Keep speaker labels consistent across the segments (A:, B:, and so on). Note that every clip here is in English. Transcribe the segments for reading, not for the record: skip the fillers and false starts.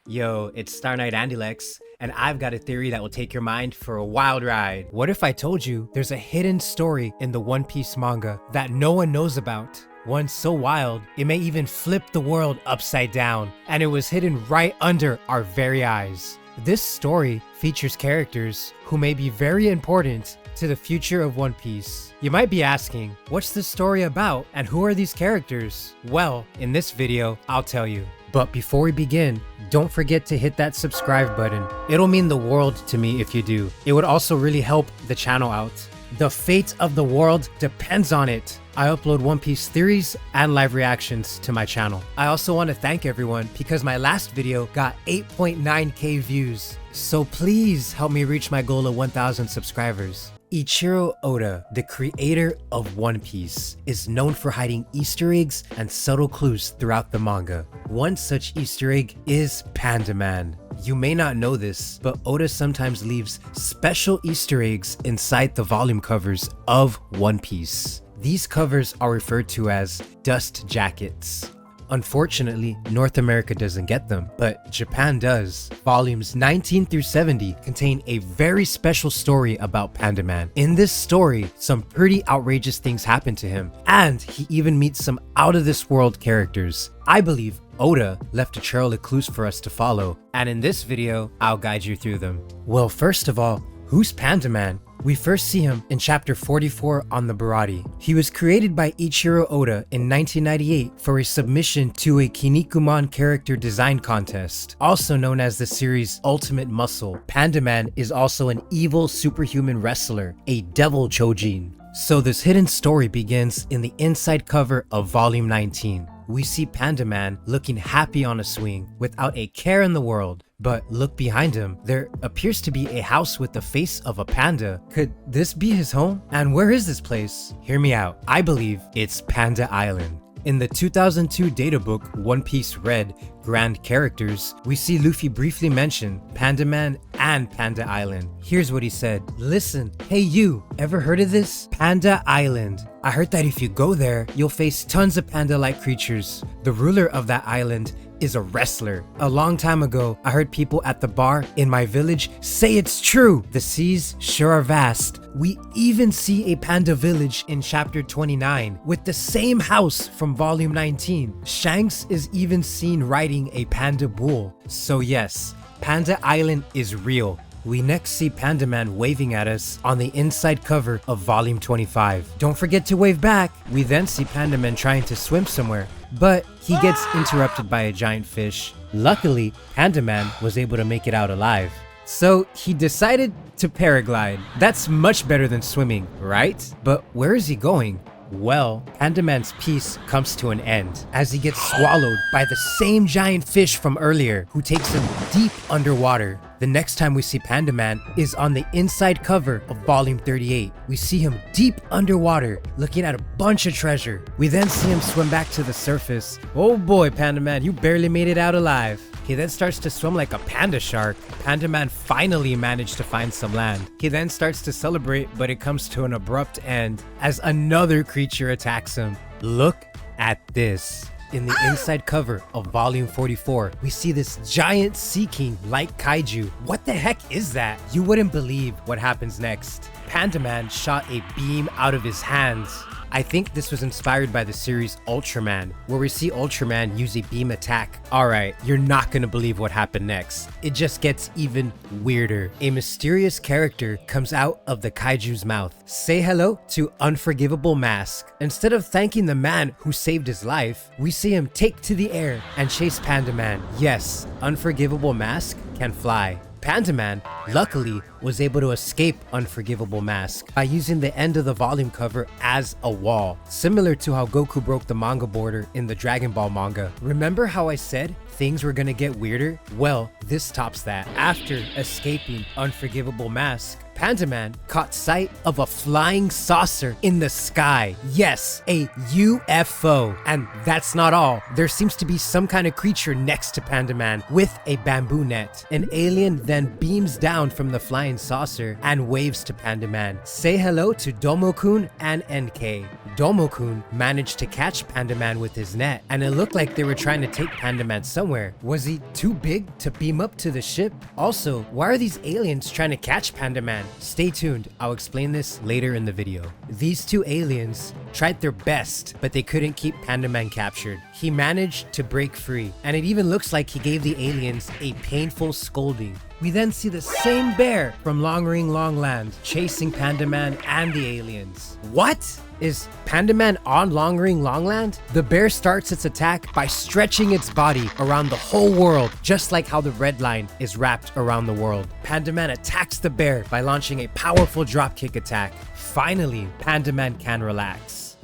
A: Yo, it's Star Knight Andylex, and I've got a theory that will take your mind for a wild ride. What if I told you there's a hidden story in the One Piece manga that no one knows about? One so wild, it may even flip the world upside down, and it was hidden right under our very eyes. This story features characters who may be very important to the future of One Piece. You might be asking, what's this story about and who are these characters? Well, in this video, I'll tell you. But before we begin, don't forget to hit that subscribe button. It'll mean the world to me if you do. It would also really help the channel out. The fate of the world depends on it. I upload One Piece theories and live reactions to my channel. I also want to thank everyone because my last video got 8.9k views. So please help me reach my goal of 1,000 subscribers. Ichiro Oda, the creator of One Piece, is known for hiding Easter eggs and subtle clues throughout the manga. One such Easter egg is Pandaman. You may not know this, but Oda sometimes leaves special Easter eggs inside the volume covers of One Piece. These covers are referred to as dust jackets. Unfortunately, North America doesn't get them, but Japan does. Volumes 19 through 70 contain a very special story about Pandaman. In this story, some pretty outrageous things happen to him, and he even meets some out-of-this-world characters. I believe Oda left a trail of clues for us to follow, and in this video, I'll guide you through them. Well, first of all, who's Pandaman? We first see him in chapter 44 on the Baratie. He was created by Ichiro Oda in 1998 for a submission to a Kinnikuman character design contest, also known as the series Ultimate Muscle. Pandaman is also an evil superhuman wrestler, a devil Chojin. So this hidden story begins in the inside cover of volume 19. We see Pandaman looking happy on a swing without a care in the world. But look behind him, there appears to be a house with the face of a panda. Could this be his home? And where is this place? Hear me out. I believe it's Panda Island. In the 2002 databook One Piece Red Grand Characters, we see Luffy briefly mention Pandaman and Panda Island. Here's what he said. Listen, hey you, ever heard of this? Panda Island. I heard that if you go there, you'll face tons of panda-like creatures. The ruler of that island is a wrestler. A long time ago, I heard people at the bar in my village say it's true. The seas sure are vast. We even see a panda village in chapter 29 with the same house from volume 19. Shanks is even seen riding a panda bull. So yes, Panda Island is real. We next see Pandaman waving at us on the inside cover of volume 25. Don't forget to wave back. We then see Pandaman trying to swim somewhere, but he gets interrupted by a giant fish. Luckily, Pandaman was able to make it out alive. So he decided to paraglide. That's much better than swimming, right? But where is he going? Well, Pandaman's piece comes to an end as he gets swallowed by the same giant fish from earlier who takes him deep underwater. The next time we see Pandaman is on the inside cover of volume 38. We see him deep underwater looking at a bunch of treasure. We then see him swim back to the surface. Oh boy, Pandaman, you barely made it out alive. He then starts to swim like a panda shark. Pandaman finally managed to find some land. He then starts to celebrate, but it comes to an abrupt end as another creature attacks him. Look at this. In the inside cover of volume 44, we see this giant sea king like kaiju. What the heck is that? You wouldn't believe what happens next. Pandaman shot a beam out of his hands. I think this was inspired by the series Ultraman, where we see Ultraman use a beam attack. Alright, you're not gonna believe what happened next. It just gets even weirder. A mysterious character comes out of the kaiju's mouth. Say hello to Unforgivable Mask. Instead of thanking the man who saved his life, we see him take to the air and chase Pandaman. Yes, Unforgivable Mask can fly. Pandaman, luckily, was able to escape Unforgivable Mask by using the end of the volume cover as a wall, similar to how Goku broke the manga border in the Dragon Ball manga. Remember how I said things were gonna get weirder? Well, this tops that. After escaping Unforgivable Mask, Pandaman caught sight of a flying saucer in the sky. Yes, a UFO. And that's not all. There seems to be some kind of creature next to Pandaman with a bamboo net. An alien then beams down from the flying saucer and waves to Pandaman. Say hello to Domo Kun and Nnkay. Domo Kun managed to catch Pandaman with his net, and it looked like they were trying to take Pandaman somewhere. Was he too big to beam up to the ship? Also, why are these aliens trying to catch Pandaman? Stay tuned, I'll explain this later in the video. These two aliens tried their best, but they couldn't keep Pandaman captured. He managed to break free, and it even looks like he gave the aliens a painful scolding. We then see the same bear from Long Ring Long Land chasing Pandaman and the aliens. What? Is Pandaman on Long Ring Long Land? The bear starts its attack by stretching its body around the whole world, just like how the red line is wrapped around the world. Pandaman attacks the bear by launching a powerful dropkick attack. Finally, Pandaman can relax.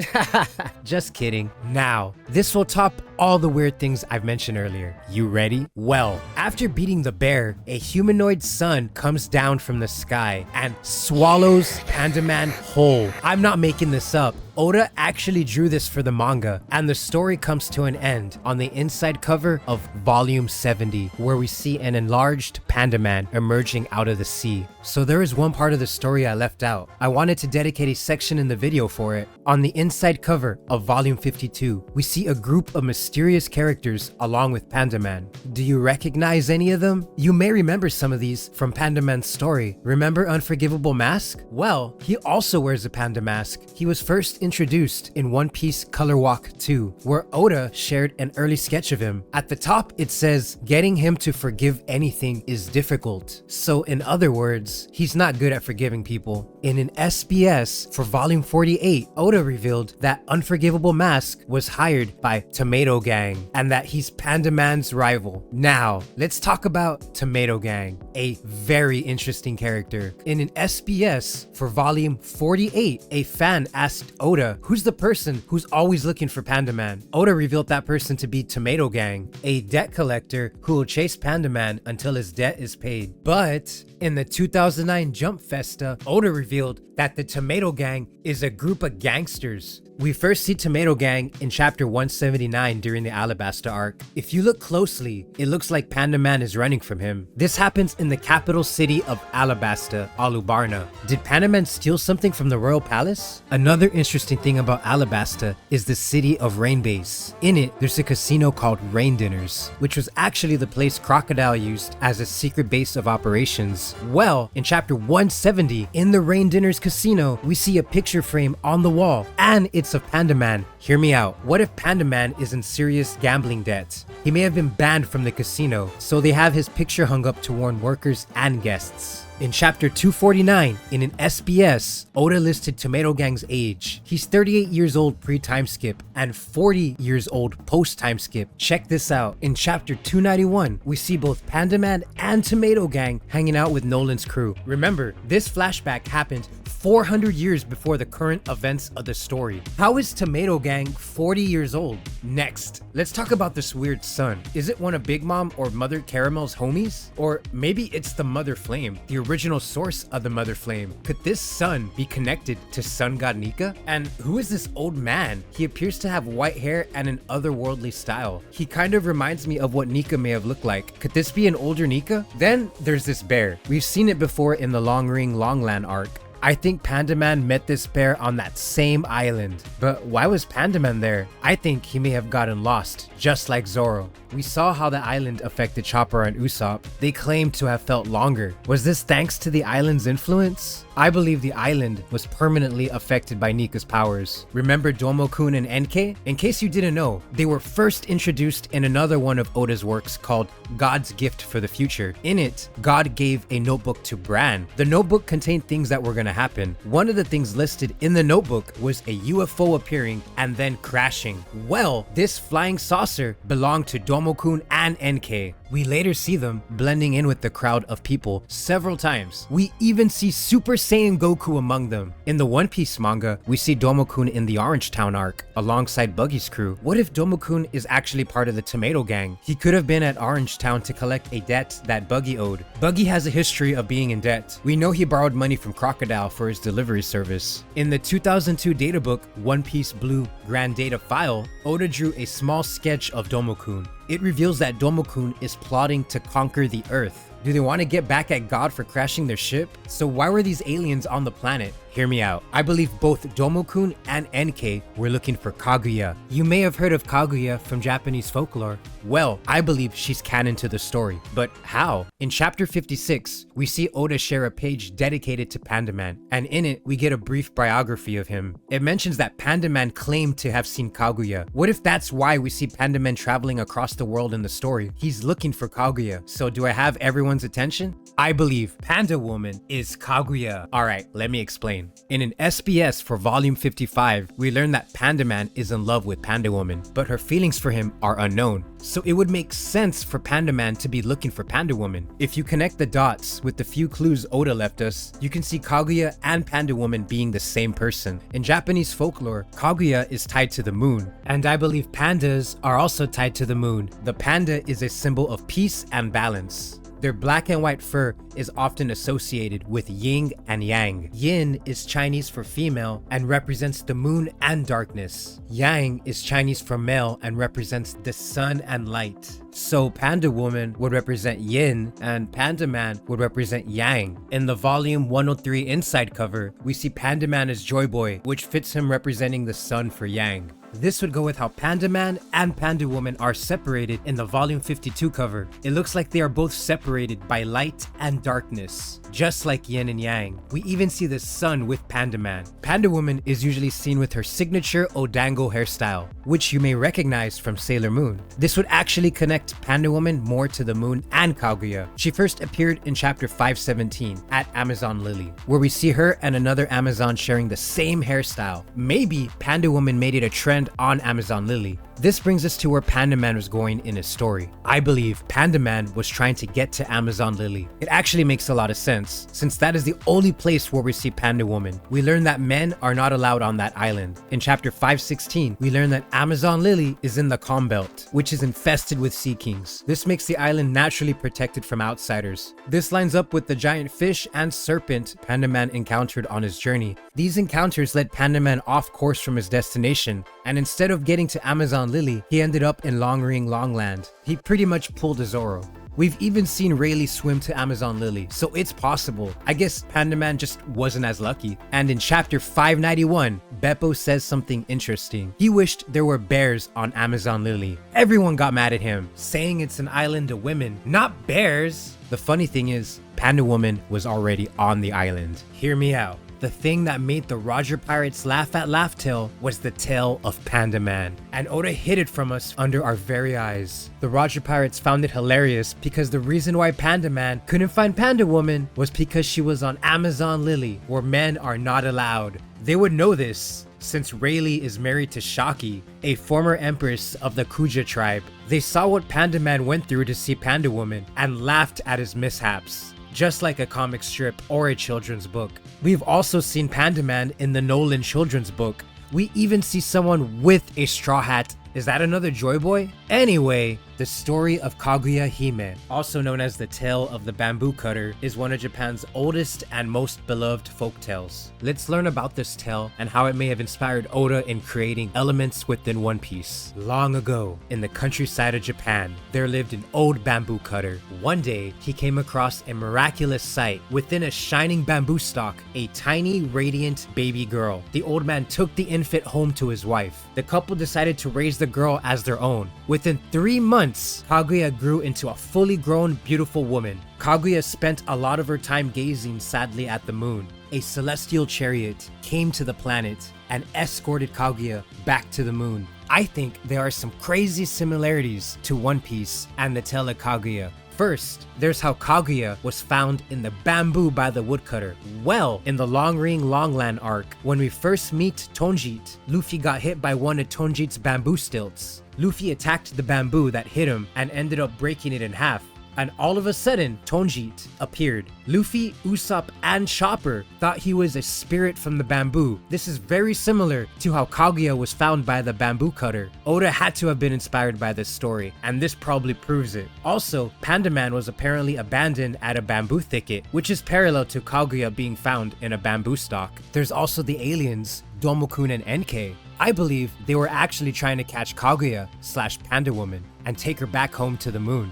A: Just kidding. Now, this will top all the weird things I've mentioned earlier. You ready? Well, after beating the bear, a humanoid sun comes down from the sky and swallows Pandaman whole. I'm not making this up. Oda actually drew this for the manga, and the story comes to an end on the inside cover of volume 70, where we see an enlarged Pandaman emerging out of the sea. So there is one part of the story I left out. I wanted to dedicate a section in the video for it. On the inside cover of volume 52, we see a group of mysterious characters along with Pandaman. Do you recognize any of them? You may remember some of these from Pandaman's story. Remember Unforgivable Mask? Well, he also wears a panda mask. He was first introduced in One Piece Color Walk 2, where Oda shared an early sketch of him. At the top, it says, getting him to forgive anything is difficult. So in other words, he's not good at forgiving people. In an SBS for volume 48, Oda revealed that Unforgivable Mask was hired by Tomato Gang and that he's Pandaman's rival. Now, let's talk about Tomato Gang, a very interesting character. In an SBS for volume 48, a fan asked Oda, who's the person who's always looking for Pandaman? Oda revealed that person to be Tomato Gang, a debt collector who will chase Pandaman until his debt is paid. But in the 2009 Jump Festa, Oda revealed that the Tomato Gang is a group of gangsters. We first see Tomato Gang in chapter 179 during the Alabasta arc. If you look closely, it looks like Pandaman is running from him. This happens in the capital city of Alabasta, Alubarna. Did Pandaman steal something from the royal palace? Another interesting thing about Alabasta is the city of Rain Base. In it, there's a casino called Rain Dinners, which was actually the place Crocodile used as a secret base of operations. Well, in chapter 170, in the Rain Dinners casino, we see a picture frame on the wall, and it's of Pandaman. Hear me out. What if Pandaman is in serious gambling debt? He may have been banned from the casino, so they have his picture hung up to warn workers and guests. In chapter 249, in an SBS, Oda listed Tomato Gang's age. He's 38 years old pre-time skip and 40 years old post-time skip. Check this out. In chapter 291, we see both Pandaman and Tomato Gang hanging out with Nolan's crew. Remember, this flashback happened 400 years before the current events of the story. How is Tomato Gang 40 years old? Next, let's talk about this weird sun. Is it one of Big Mom or Mother Caramel's homies? Or maybe it's the Mother Flame, the original source of the Mother Flame. Could this sun be connected to Sun God Nika? And who is this old man? He appears to have white hair and an otherworldly style. He kind of reminds me of what Nika may have looked like. Could this be an older Nika? Then there's this bear. We've seen it before in the Long Ring Long Land arc. I think Pandaman met this bear on that same island. But why was Pandaman there? I think he may have gotten lost, just like Zoro. We saw how the island affected Chopper and Usopp. They claimed to have felt longer. Was this thanks to the island's influence? I believe the island was permanently affected by Nika's powers. Remember Domo Kun and Nnkay? In case you didn't know, they were first introduced in another one of Oda's works called God's Gift for the Future. In it, God gave a notebook to Bran. The notebook contained things that were gonna happen. One of the things listed in the notebook was a UFO appearing and then crashing. Well, this flying saucer belonged to Domo Kun and Nnkay. We later see them blending in with the crowd of people several times. We even see Super Saiyan Goku among them. In the One Piece manga, we see Domo Kun in the Orange Town arc, alongside Buggy's crew. What if Domo Kun is actually part of the Tomato Gang? He could have been at Orange Town to collect a debt that Buggy owed. Buggy has a history of being in debt. We know he borrowed money from Crocodile for his delivery service. In the 2002 databook, One Piece Blue Grand Data File, Oda drew a small sketch of Domo Kun. It reveals that Domo Kun is plotting to conquer the Earth. Do they want to get back at God for crashing their ship? So why were these aliens on the planet? Hear me out. I believe both Domo Kun and Nnkay were looking for Kaguya. You may have heard of Kaguya from Japanese folklore. Well, I believe she's canon to the story. But how? In chapter 56, we see Oda share a page dedicated to Pandaman, and in it, we get a brief biography of him. It mentions that Pandaman claimed to have seen Kaguya. What if that's why we see Pandaman traveling across the world in the story? He's looking for Kaguya. So do I have everyone's attention? I believe Pandawoman is Kaguya. Alright, let me explain. In an SBS for volume 55, we learn that Pandaman is in love with Pandawoman, but her feelings for him are unknown. So it would make sense for Pandaman to be looking for Pandawoman. If you connect the dots with the few clues Oda left us, you can see Kaguya and Pandawoman being the same person. In Japanese folklore, Kaguya is tied to the moon, and I believe pandas are also tied to the moon. The panda is a symbol of peace and balance. Their black and white fur is often associated with yin and yang. Yin is Chinese for female and represents the moon and darkness. Yang is Chinese for male and represents the sun and light. So Pandawoman would represent yin and Pandaman would represent yang. In the volume 103 inside cover, we see Pandaman as Joy Boy, which fits him representing the sun for yang. This would go with how Pandaman and Pandawoman are separated in the volume 52 cover. It looks like they are both separated by light and darkness, just like yin and yang. We even see the sun with Pandaman. Pandawoman is usually seen with her signature Odango hairstyle, which you may recognize from Sailor Moon. This would actually connect Pandawoman more to the moon and Kaguya. She first appeared in chapter 517 at Amazon Lily, where we see her and another Amazon sharing the same hairstyle. Maybe Pandawoman made it a trend on Amazon Lily. This brings us to where Pandaman was going in his story. I believe Pandaman was trying to get to Amazon Lily. It actually makes a lot of sense, since that is the only place where we see Pandawoman. We learn that men are not allowed on that island. In chapter 516, we learn that Amazon Lily is in the Calm Belt, which is infested with sea kings. This makes the island naturally protected from outsiders. This lines up with the giant fish and serpent Pandaman encountered on his journey. These encounters led Pandaman off course from his destination, and instead of getting to Amazon Lily, he ended up in Long Ring Longland. He pretty much pulled a Zoro. We've even seen Rayleigh swim to Amazon Lily, so it's possible. I guess Pandaman just wasn't as lucky. And in chapter 591, Beppo says something interesting. He wished there were bears on Amazon Lily. Everyone got mad at him, saying it's an island of women, not bears. The funny thing is, Pandawoman was already on the island. Hear me out. The thing that made the Roger Pirates laugh at Laugh Tale was the tale of Pandaman, and Oda hid it from us under our very eyes. The Roger Pirates found it hilarious because the reason why Pandaman couldn't find Pandawoman was because she was on Amazon Lily, where men are not allowed. They would know this, since Rayleigh is married to Shaki, a former empress of the Kuja tribe. They saw what Pandaman went through to see Pandawoman and laughed at his mishaps, just like a comic strip or a children's book. We've also seen Pandaman in the Nolan children's book. We even see someone with a straw hat. Is that another Joy Boy? Anyway, the story of Kaguya Hime, also known as the Tale of the Bamboo Cutter, is one of Japan's oldest and most beloved folktales. Let's learn about this tale and how it may have inspired Oda in creating elements within One Piece. Long ago, in the countryside of Japan, there lived an old bamboo cutter. One day, he came across a miraculous sight. Within a shining bamboo stalk, a tiny, radiant baby girl. The old man took the infant home to his wife. The couple decided to raise the girl as their own. Within 3 months, Kaguya grew into a fully grown, beautiful woman. Kaguya spent a lot of her time gazing sadly at the moon. A celestial chariot came to the planet and escorted Kaguya back to the moon. I think there are some crazy similarities to One Piece and the tale of Kaguya. First, there's how Kaguya was found in the bamboo by the woodcutter. Well, in the Long Ring Longland arc, when we first meet Tonjit, Luffy got hit by one of Tonjit's bamboo stilts. Luffy attacked the bamboo that hit him and ended up breaking it in half. And all of a sudden, Tonjit appeared. Luffy, Usopp, and Chopper thought he was a spirit from the bamboo. This is very similar to how Kaguya was found by the bamboo cutter. Oda had to have been inspired by this story, and this probably proves it. Also, Pandaman was apparently abandoned at a bamboo thicket, which is parallel to Kaguya being found in a bamboo stalk. There's also the aliens, Domo Kun and Nnkay. I believe they were actually trying to catch Kaguya / Pandawoman and take her back home to the moon.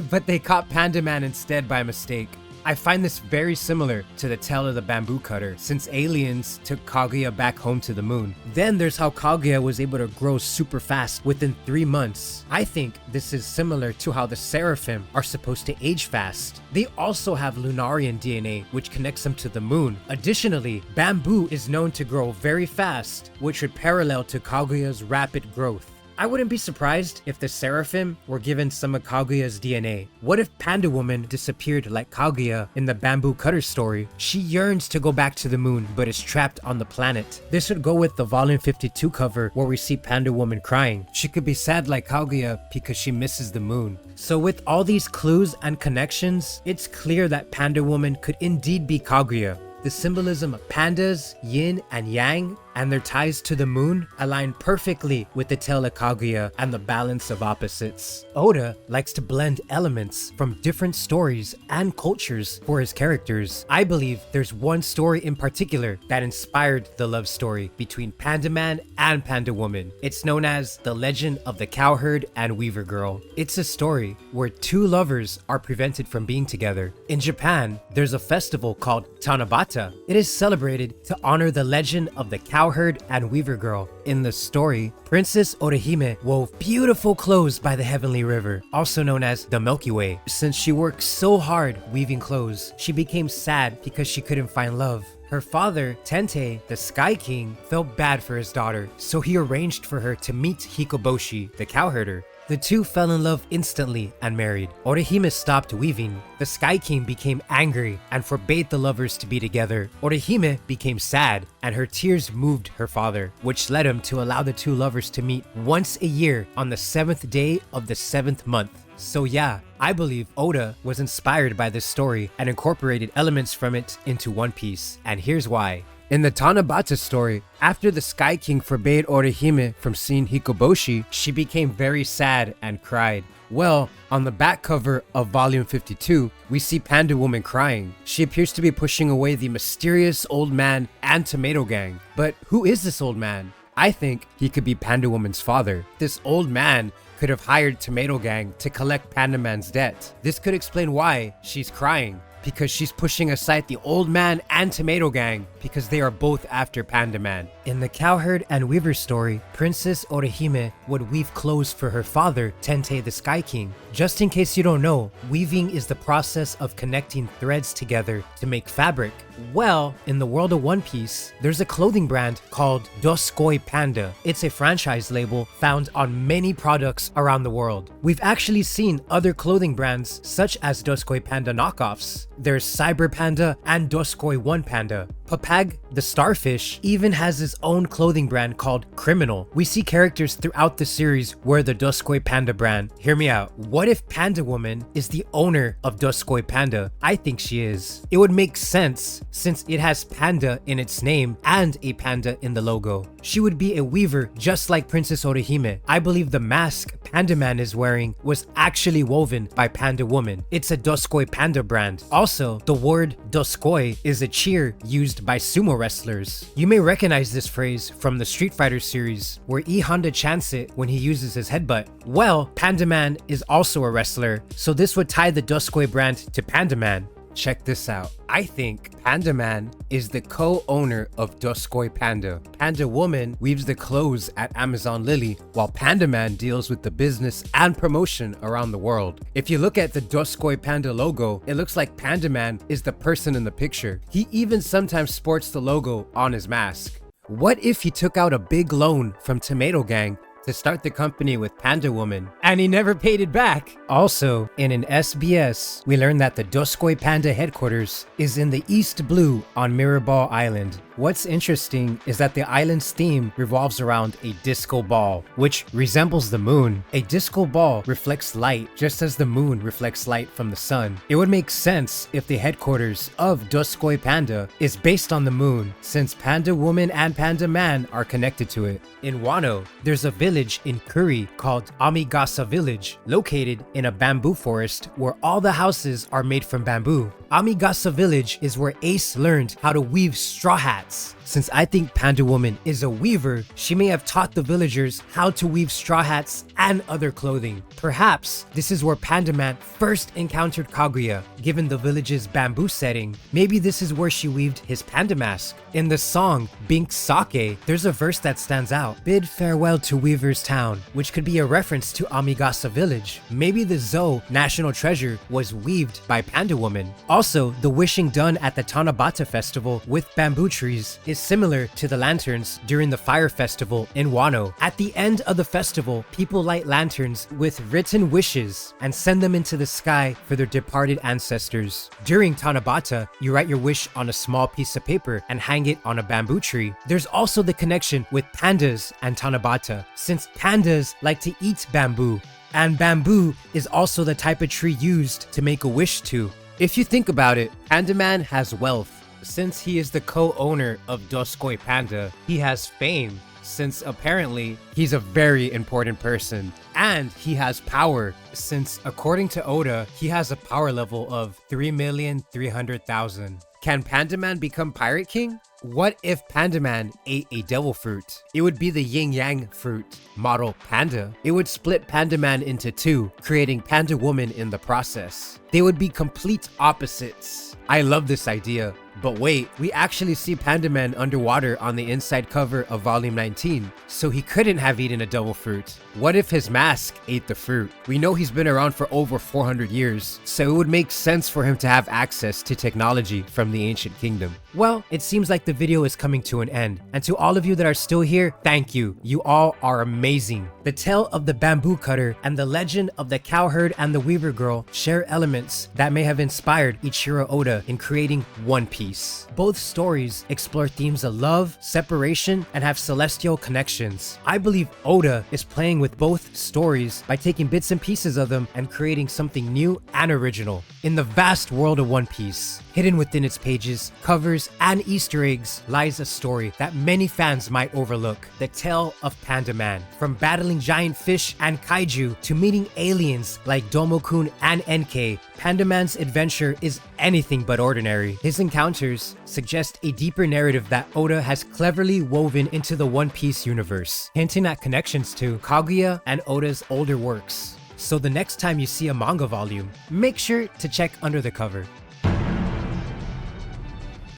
A: But they caught Pandaman instead by mistake. I find this very similar to the tale of the bamboo cutter, since aliens took Kaguya back home to the moon. Then there's how Kaguya was able to grow super fast within 3 months. I think this is similar to how the Seraphim are supposed to age fast. They also have Lunarian DNA, which connects them to the moon. Additionally, bamboo is known to grow very fast, which would parallel to Kaguya's rapid growth. I wouldn't be surprised if the Seraphim were given some of Kaguya's DNA. What if Pandawoman disappeared like Kaguya in the bamboo cutter story? She yearns to go back to the moon but is trapped on the planet. This would go with the volume 52 cover where we see Pandawoman crying. She could be sad like Kaguya because she misses the moon. So with all these clues and connections, it's clear that Pandawoman could indeed be Kaguya. The symbolism of pandas, yin and yang, and their ties to the moon align perfectly with the tale of Kaguya and the balance of opposites. Oda likes to blend elements from different stories and cultures for his characters. I believe there's one story in particular that inspired the love story between Pandaman and Pandawoman. It's known as The Legend of the Cowherd and Weaver Girl. It's a story where two lovers are prevented from being together. In Japan, there's a festival called Tanabata. It is celebrated to honor the legend of the Cowherd and Weaver Girl. In the story, Princess Orihime wove beautiful clothes by the Heavenly River, also known as the Milky Way. Since she worked so hard weaving clothes, she became sad because she couldn't find love. Her father, Tente, the Sky King, felt bad for his daughter, so he arranged for her to meet Hikoboshi, the cowherder. The two fell in love instantly and married. Orihime stopped weaving. The Sky King became angry and forbade the lovers to be together. Orihime became sad and her tears moved her father, which led him to allow the two lovers to meet once a year on the 7th day of the 7th month. So yeah, I believe Oda was inspired by this story and incorporated elements from it into One Piece, and here's why. In the Tanabata story, after the Sky King forbade Orihime from seeing Hikoboshi, she became very sad and cried. Well, on the back cover of volume 52, we see Pandawoman crying. She appears to be pushing away the mysterious old man and Tomato Gang. But who is this old man? I think he could be Pandawoman's father. This old man could have hired Tomato Gang to collect Pandaman's debt. This could explain why she's crying, because she's pushing aside the old man and Tomato Gang because they are both after Pandaman. In the Cowherd and Weaver story, Princess Orihime would weave clothes for her father, Tente the Sky King. Just in case you don't know, weaving is the process of connecting threads together to make fabric. Well, in the world of One Piece, there's a clothing brand called Doskoi Panda. It's a franchise label found on many products around the world. We've actually seen other clothing brands such as Doskoi Panda knockoffs. There's Cyber Panda and Doskoi One Panda. Papag, the starfish, even has his own clothing brand called Criminal. We see characters throughout the series wear the Doskoi Panda brand. Hear me out. What if Pandawoman is the owner of Doskoi Panda? I think she is. It would make sense since it has panda in its name and a panda in the logo. She would be a weaver just like Princess Orihime. I believe the mask Pandaman is wearing was actually woven by Pandawoman. It's a Doskoi Panda brand. Also, the word Doskoi is a cheer used by sumo wrestlers. You may recognize this phrase from the Street Fighter series where E Honda chants it when he uses his headbutt. Well, Pandaman is also a wrestler, so this would tie the Doskoi brand to Pandaman. Check this out. I think Pandaman is the co-owner of Doskoi Panda. Pandawoman weaves the clothes at Amazon Lily, while Pandaman deals with the business and promotion around the world. If you look at the Doskoi Panda logo, it looks like Pandaman is the person in the picture. He even sometimes sports the logo on his mask. What if he took out a big loan from Tomato Gang to start the company with Pandawoman, and he never paid it back. Also, in an SBS, we learned that the Doskoi Panda headquarters is in the East Blue on Mirrorball Island. What's interesting is that the island's theme revolves around a disco ball, which resembles the moon. A disco ball reflects light just as the moon reflects light from the sun. It would make sense if the headquarters of Doskoi Panda is based on the moon, since Pandawoman and Pandaman are connected to it. In Wano, there's a village in Kuri called Amigasa Village, located in a bamboo forest where all the houses are made from bamboo. Amigasa Village is where Ace learned how to weave straw hats. Since I think Pandawoman is a weaver, she may have taught the villagers how to weave straw hats and other clothing. Perhaps this is where Pandaman first encountered Kaguya, given the village's bamboo setting. Maybe this is where she weaved his panda mask. In the song Bink Sake, there's a verse that stands out: "Bid farewell to Weaver's Town," which could be a reference to Amigasa Village. Maybe the Zo national treasure was weaved by Pandawoman. Also, the wishing done at the Tanabata festival with bamboo trees is similar to the lanterns during the fire festival in Wano. At the end of the festival, people light lanterns with written wishes and send them into the sky for their departed ancestors. During Tanabata, you write your wish on a small piece of paper and hang it on a bamboo tree. There's also the connection with pandas and Tanabata, since pandas like to eat bamboo, and bamboo is also the type of tree used to make a wish to. If you think about it, Pandaman has wealth, since he is the co-owner of Doskoi Panda. He has fame, since apparently he's a very important person. And he has power, since according to Oda, he has a power level of 3,300,000. Can Pandaman become Pirate King? What if Pandaman ate a devil fruit? It would be the yin yang fruit, model panda. It would split Pandaman into two, creating Pandawoman in the process. They would be complete opposites. I love this idea. But wait, we actually see Pandaman underwater on the inside cover of volume 19, so he couldn't have eaten a devil fruit. What if his mask ate the fruit? We know he's been around for over 400 years, so it would make sense for him to have access to technology from the ancient kingdom. Well, it seems like the video is coming to an end, and to all of you that are still here, thank you. You all are amazing. The tale of the bamboo cutter and the legend of the cowherd and the weaver girl share elements that may have inspired Ichiro Oda in creating One Piece. Both stories explore themes of love, separation, and have celestial connections. I believe Oda is playing with both stories by taking bits and pieces of them and creating something new and original. In the vast world of One Piece, hidden within its pages, covers, and Easter eggs lies a story that many fans might overlook: the tale of Pandaman. From battling giant fish and kaiju to meeting aliens like Domo Kun and Nnkay, Pandaman's adventure is anything but ordinary. His encounters suggest a deeper narrative that Oda has cleverly woven into the One Piece universe, hinting at connections to Kaguya and Oda's older works. So the next time you see a manga volume, make sure to check under the cover.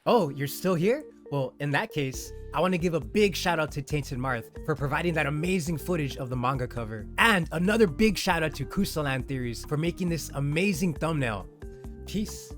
A: Oh, you're still here? Well, in that case, I want to give a big shout out to Tainted Marth for providing that amazing footage of the manga cover. And another big shout out to Kusalan Theories for making this amazing thumbnail. Peace.